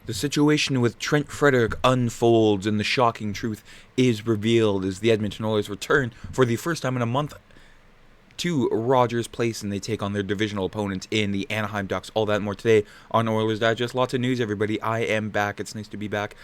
The situation with Trent Frederic unfolds and the shocking truth is revealed as the Edmonton Oilers return for the first time in a month to Rogers Place and they take on their divisional opponent in the Anaheim Ducks. All that and more today on Oilers Digest. Lots of news, everybody. I am back. It's nice to be back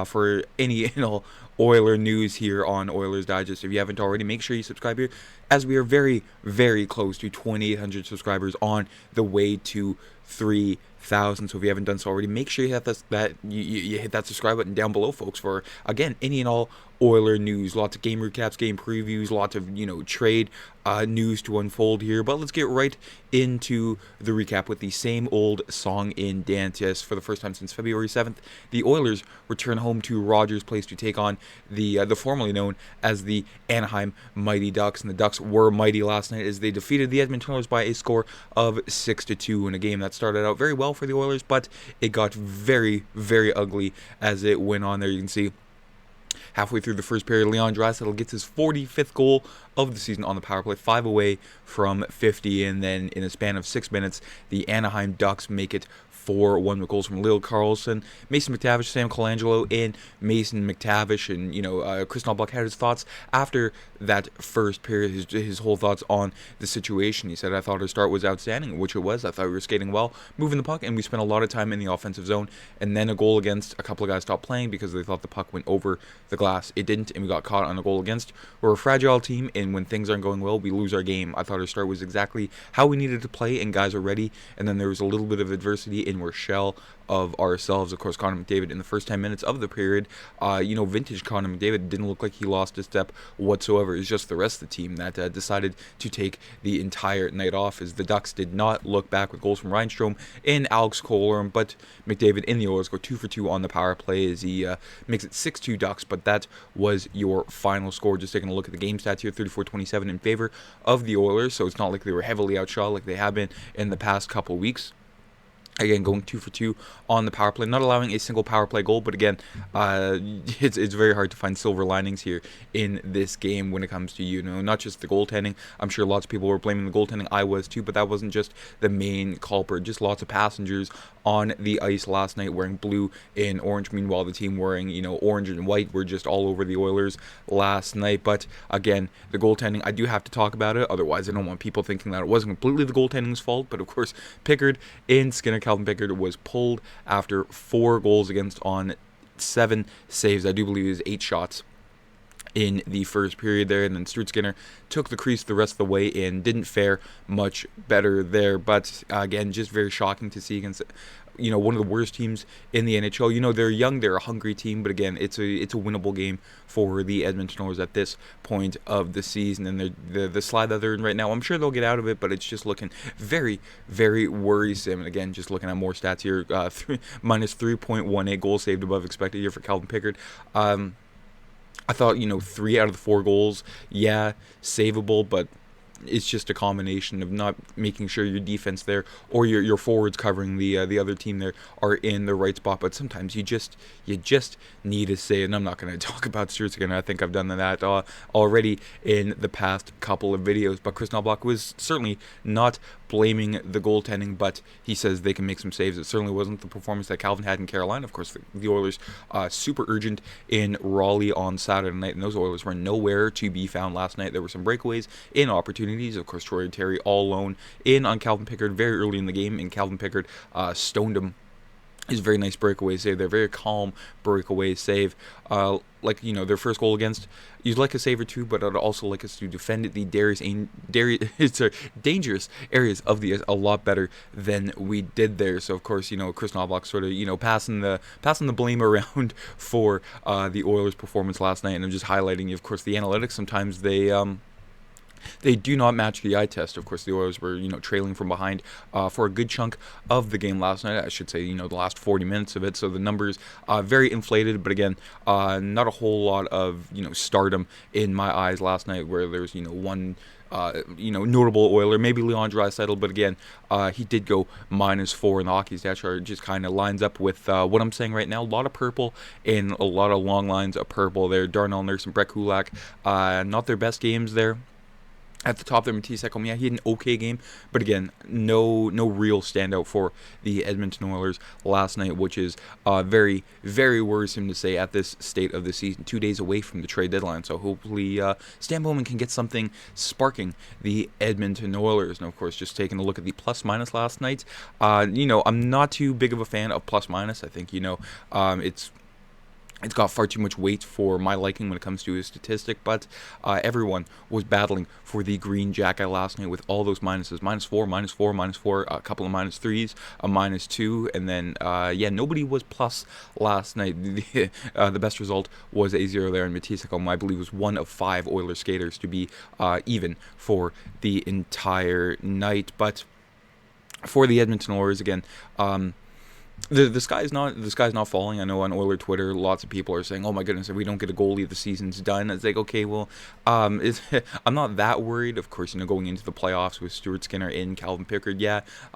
for any and all Oiler news here on Oilers Digest. If you haven't already, make sure you subscribe here, as we are very, very close to 2,800 subscribers on the way to 3,000. So if you haven't done so already, make sure you hit you hit that subscribe button down below, folks, for again any and all Oiler news. Lots of game recaps, game previews, lots of trade news to unfold here. But let's get right into the recap with the same old song and dance. Yes, for the first time since February 7th, the Oilers return home to Rogers Place to take on the formerly known as the Anaheim Mighty Ducks. And the Ducks were mighty last night as they defeated the Edmonton Oilers by a score of 6-2 in a game that started out very well for the Oilers, but it got very, very ugly as it went on. There you can see halfway through the first period, Draisaitl gets his 45th goal of the season on the power play, 5 away from 50, and then in a span of 6 minutes, the Anaheim Ducks make it 4-1 with goals from Leo Carlson, Mason McTavish, Sam Colangelo, and Mason McTavish. And Kris Knoblauch had his thoughts after that first period, his whole thoughts on the situation. He said, "I thought our start was outstanding," which it was. "I thought we were skating well, moving the puck, and we spent a lot of time in the offensive zone. And then a goal against, a couple of guys stopped playing because they thought the puck went over the glass. It didn't, and we got caught on a goal against. We're a fragile team, and when things aren't going well, we lose our game. I thought our start was exactly how we needed to play, and guys are ready. And then there was a little bit of adversity, and we're shell of ourselves." Of course, Connor McDavid in the first 10 minutes of the period, vintage Connor McDavid didn't look like he lost a step whatsoever. It's just the rest of the team that decided to take the entire night off, as the Ducks did not look back with goals from Reinstrom and Alex Kohler, but McDavid in the Oilers go 2 for 2 on the power play as he makes it 6-2 Ducks. But that was your final score. Just taking a look at the game stats here, 34-27 in favor of the Oilers, so it's not like they were heavily outshot like they have been in the past couple weeks. Again, going 2 for 2 on the power play, not allowing a single power play goal. But again, it's very hard to find silver linings here in this game when it comes to not just the goaltending. I'm sure lots of people were blaming the goaltending. I was too, but that wasn't just the main culprit. Just lots of passengers on the ice last night wearing blue and orange. Meanwhile, the team wearing orange and white were just all over the Oilers last night. But again, the goaltending, I do have to talk about it. Otherwise, I don't want people thinking that it wasn't completely the goaltending's fault. But of course, Pickard and Skinner, Calvin Pickard, was pulled after 4 goals against on 7 saves. I do believe it was 8 shots in the first period there, and then Stuart Skinner took the crease the rest of the way and didn't fare much better there. But again, just very shocking to see against one of the worst teams in the NHL. They're young, they're a hungry team, but again, it's a winnable game for the Edmonton Oilers at this point of the season. And the slide that they're in right now, I'm sure they'll get out of it, but it's just looking very, very worrisome. And again, just looking at more stats here, minus 3.18 goals saved above expected here for Calvin Pickard. I thought 3 out of the 4 goals, yeah, savable, but it's just a combination of not making sure your defense there or your forwards covering the other team there are in the right spot. But sometimes you just need to say, and I'm not going to talk about Stuart Skinner. I think I've done that already in the past couple of videos. But Kris Knoblauch was certainly not blaming the goaltending, but he says they can make some saves. It certainly wasn't the performance that Calvin had in Carolina. Of course, the Oilers super urgent in Raleigh on Saturday night, and those Oilers were nowhere to be found last night. There were some breakaways in opportunities. Of course, Troy Terry all alone in on Calvin Pickard very early in the game, and Calvin Pickard stoned him. His very nice breakaway save. They're very calm breakaway save. Their first goal against, you'd like a save or two, but I'd also like us to defend the dangerous areas of the ice a lot better than we did there. So of course, Kris Knoblauch sort of passing the blame around for the Oilers' performance last night, and I'm just highlighting, of course, the analytics. Sometimes they do not match the eye test. Of course, the Oilers were, trailing from behind for a good chunk of the game last night. I should say, the last 40 minutes of it. So the numbers very inflated, but again, not a whole lot of, stardom in my eyes last night, where there's, one notable Oiler, maybe Draisaitl, but again, he did go -4 in the hockey stat chart. It just kind of lines up with what I'm saying right now. A lot of purple and a lot of long lines of purple there. Darnell Nurse and Brett Kulak, not their best games there. At the top there, Matisse Ekholm, yeah, he had an okay game, but again, no real standout for the Edmonton Oilers last night, which is very, very worrisome to say at this state of the season, 2 days away from the trade deadline. So hopefully Stan Bowman can get something sparking the Edmonton Oilers. And of course, just taking a look at the plus-minus last night, I'm not too big of a fan of plus-minus. I think, it's got far too much weight for my liking when it comes to a statistic, but everyone was battling for the green jacket last night with all those minuses. -4, -4, -4, a couple of -3s, a -2, and then, nobody was plus last night. The best result was a 0 there, and Matisse Ekholm, I believe, was one of 5 Oilers skaters to be even for the entire night. But for the Edmonton Oilers, again, the sky's not falling. I know on Oiler Twitter, lots of people are saying, "Oh my goodness, if we don't get a goalie, the season's done." It's like, okay, well, I'm not that worried. Of course, going into the playoffs with Stuart Skinner in, Calvin Pickard,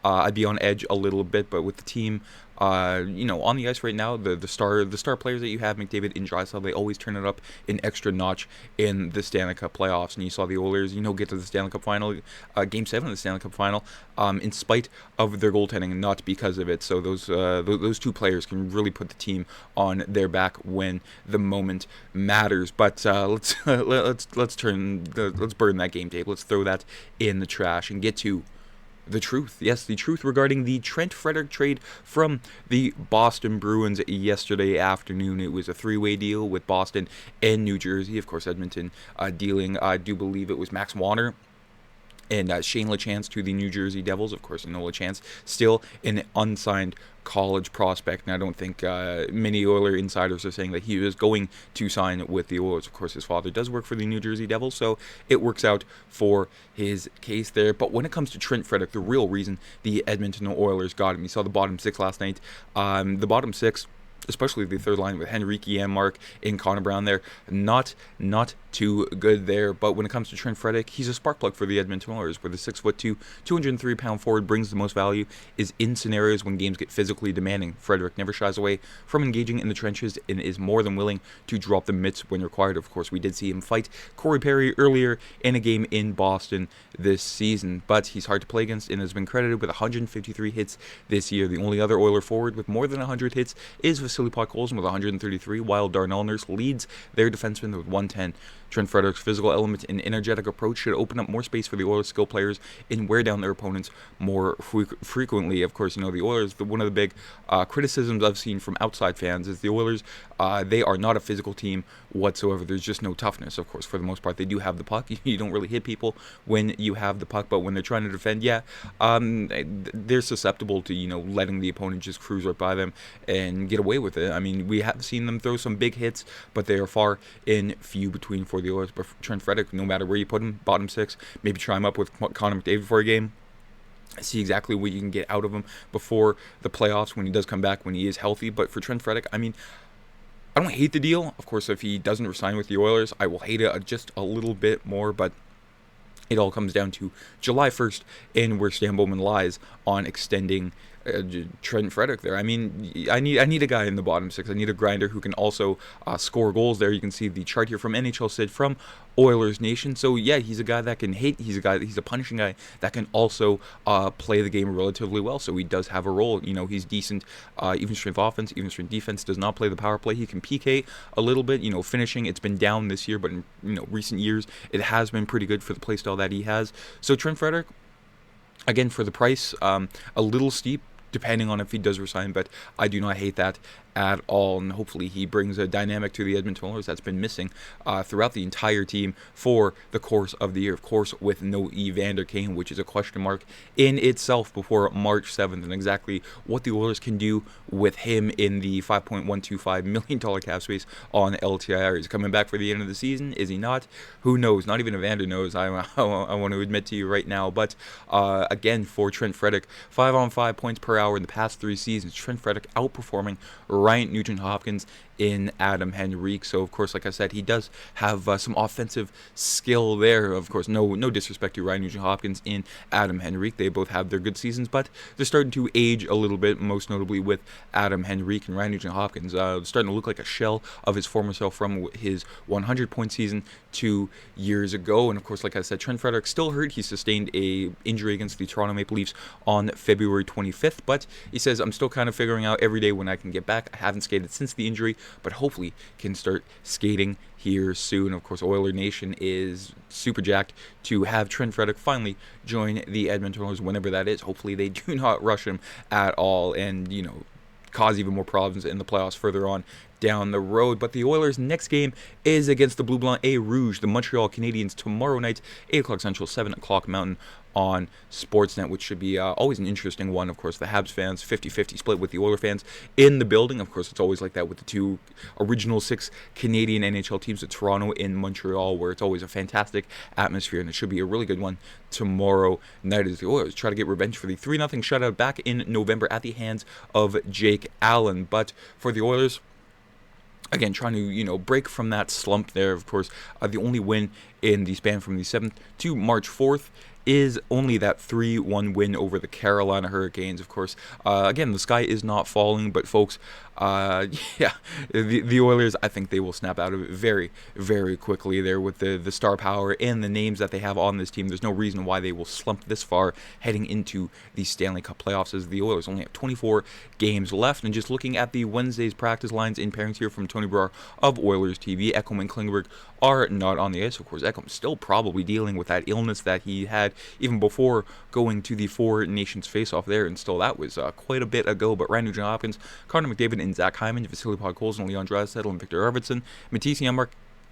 I'd be on edge a little bit, but with the team, on the ice right now, the star players that you have, McDavid and Draisaitl, they always turn it up an extra notch in the Stanley Cup playoffs. And you saw the Oilers, get to the Stanley Cup final, Game 7 of the Stanley Cup final, in spite of their goaltending and not because of it. So those two players can really put the team on their back when the moment matters. But let's burn that game tape. Let's throw that in the trash and get to the truth. Yes, the truth regarding the Trent Frederic trade from the Boston Bruins yesterday afternoon. It was a 3-way deal with Boston and New Jersey. Of course, Edmonton dealing, I do believe it was Max Warner and Shane LaChance to the New Jersey Devils. Of course, LaChance still an unsigned college prospect, and I don't think many Oiler insiders are saying that he is going to sign with the Oilers. Of course, his father does work for the New Jersey Devils, so it works out for his case there. But when it comes to Trent Frederic, the real reason the Edmonton Oilers got him, you saw the bottom 6 last night. The bottom 6, especially the third line with Henrique Janmark and Connor Brown there, not too good there. But when it comes to Trent Frederic, he's a spark plug for the Edmonton Oilers, where the 6'2", 203-pound forward brings the most value is in scenarios when games get physically demanding. Frederic never shies away from engaging in the trenches and is more than willing to drop the mitts when required. Of course, we did see him fight Corey Perry earlier in a game in Boston this season, but he's hard to play against and has been credited with 153 hits this year. The only other Oiler forward with more than 100 hits is Vasily Podkolzin with 133, while Darnell Nurse leads their defenseman with 110. Trent Frederic's physical element and energetic approach should open up more space for the Oilers' skill players and wear down their opponents more frequently. Of course, the Oilers, one of the big criticisms I've seen from outside fans is the Oilers, they are not a physical team whatsoever. There's just no toughness. Of course, for the most part, they do have the puck. You don't really hit people when you have the puck, but when they're trying to defend, they're susceptible to, letting the opponent just cruise right by them and get away with it. I mean, we have seen them throw some big hits, but they are far and few between for the Oilers. But for Trent Frederic, no matter where you put him, bottom 6, maybe try him up with Connor McDavid for a game. See exactly what you can get out of him before the playoffs when he does come back, when he is healthy. But for Trent Frederic, I mean, I don't hate the deal. Of course, if he doesn't resign with the Oilers, I will hate it just a little bit more, but it all comes down to July 1st and where Stan Bowman lies on extending Trent Frederic there. I mean, I need a guy in the bottom 6. I need a grinder who can also score goals there. You can see the chart here from NHL Sid from Oilers Nation. So yeah, he's a guy that can hit. He's a punishing guy that can also play the game relatively well. So he does have a role. He's decent. Even strength offense, even strength defense. Does not play the power play. He can PK a little bit. Finishing, it's been down this year, but in recent years it has been pretty good for the play style that he has. So Trent Frederic, again, for the price, a little steep, depending on if he does resign, but I do not hate that at all, and hopefully he brings a dynamic to the Edmonton Oilers that's been missing throughout the entire team for the course of the year. Of course, with no Evander Kane, which is a question mark in itself before March 7th, and exactly what the Oilers can do with him in the $5.125 million cap space on LTIR. Is he coming back for the end of the season? Is he not? Who knows? Not even Evander knows, I want to admit to you right now. But again, for Trent Frederic, 5-on-5 points per hour in the past 3 seasons. Trent Frederic outperforming Ryan Nugent-Hopkins in Adam Henrique. So, of course, like I said, he does have some offensive skill there. Of course, no disrespect to Ryan Nugent-Hopkins in Adam Henrique. They both have their good seasons, but they're starting to age a little bit, most notably with Adam Henrique and Ryan Nugent-Hopkins starting to look like a shell of his former self from his 100-point season 2 years ago. And, of course, like I said, Trent Frederic still hurt. He sustained a injury against the Toronto Maple Leafs on February 25th, but he says, I'm still kind of figuring out every day when I can get back. I haven't skated since the injury, but hopefully can start skating here soon. Of course, Oiler Nation is super jacked to have Trent Frederic finally join the Edmonton Oilers whenever that is. Hopefully they do not rush him at all and, cause even more problems in the playoffs further on down the road. But the Oilers' next game is against the Bleu Blanc et Rouge, the Montreal Canadiens, tomorrow night, 8 o'clock Central, 7 o'clock Mountain on Sportsnet, which should be always an interesting one. Of course, the Habs fans, 50-50 split with the Oilers fans in the building. Of course, it's always like that with the two original 6 Canadian NHL teams, the Toronto and Montreal, where it's always a fantastic atmosphere, and it should be a really good one tomorrow night as the Oilers try to get revenge for the 3-0 shutout back in November at the hands of Jake Allen. But for the Oilers, again, trying to, break from that slump there. Of course, the only win in the span from the 7th to March 4th is only that 3-1 win over the Carolina Hurricanes. Of course, again, the sky is not falling, but folks, the Oilers, I think they will snap out of it very, very quickly there with the star power and the names that they have on this team. There's no reason why they will slump this far heading into the Stanley Cup playoffs, as the Oilers only have 24 games left. And just looking at the Wednesday's practice lines in pairings here from Tony Brouwer of Oilers TV, Ekholm and Klingberg are not on the ice. Of course, Ekholm still probably dealing with that illness that he had even before going to the Four Nations face-off there, and still that was quite a bit ago. But Ryan Nugent-Hopkins, Connor McDavid, and Zach Hyman, Vasily Podkolzin, Leon Draisaitl, and Victor Arvidsson, Matisse Janmark,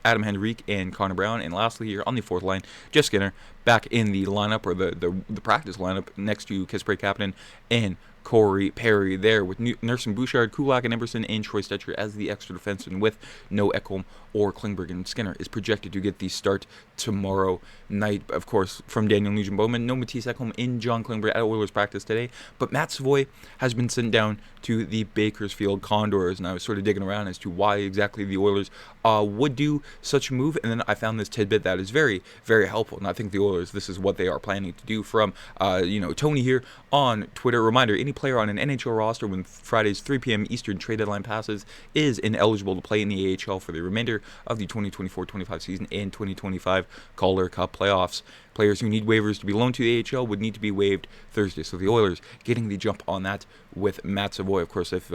Adam Henrique, and Connor Brown. And lastly here on the 4th line, Jeff Skinner back in the lineup, or the practice lineup, next to Kasperi Kapanen and Corey Perry there, with Nurse, Bouchard, Kulak, and Emerson, and Troy Stetcher as the extra defenseman, with no Ekholm or Klingberg. And Skinner is projected to get the start tomorrow night. Of course, from Daniel Nugent-Bowman, no Matisse Ekholm in John Klingberg at Oilers practice today, but Matt Savoy has been sent down to the Bakersfield Condors, and I was sort of digging around as to why exactly the Oilers would do such a move, and then I found this tidbit that is very, very helpful, and I think the Oilers, this is what they are planning to do. From Tony here on Twitter. Reminder, any player on an NHL roster when Friday's 3 p.m. Eastern trade deadline passes is ineligible to play in the AHL for the remainder of the 2024-25 season and 2025 Calder Cup playoffs. Players who need waivers to be loaned to the AHL would need to be waived Thursday. So the Oilers getting the jump on that with Matt Savoy. Of course, if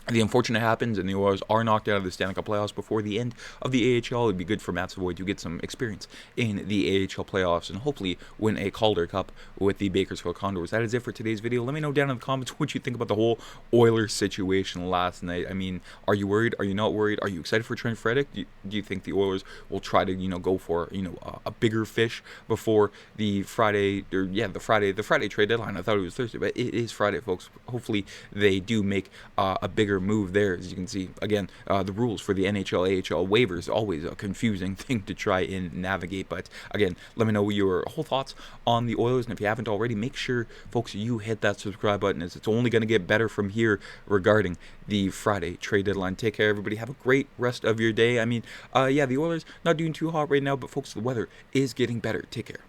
the unfortunate happens and the Oilers are knocked out of the Stanley Cup playoffs before the end of the AHL, it'd be good for Matt Savoy to get some experience in the AHL playoffs and hopefully win a Calder Cup with the Bakersfield Condors. That is it for today's video. Let me know down in the comments what you think about the whole Oilers situation last night. I mean, are you worried? Are you not worried? Are you excited for Trent Frederic? Do you think the Oilers will try to, go for, a bigger fish before the Friday trade deadline? I thought it was Thursday, but it is Friday, folks. Hopefully they do make a bigger move there. As you can see, again, the rules for the NHL AHL waivers, always a confusing thing to try and navigate. But again, let me know your whole thoughts on the Oilers, and if you haven't already, make sure, folks, you hit that subscribe button, as it's only going to get better from here regarding the Friday trade deadline. Take care, everybody. Have a great rest of your day. I mean, the Oilers not doing too hot right now, but folks, the weather is getting better. Take care.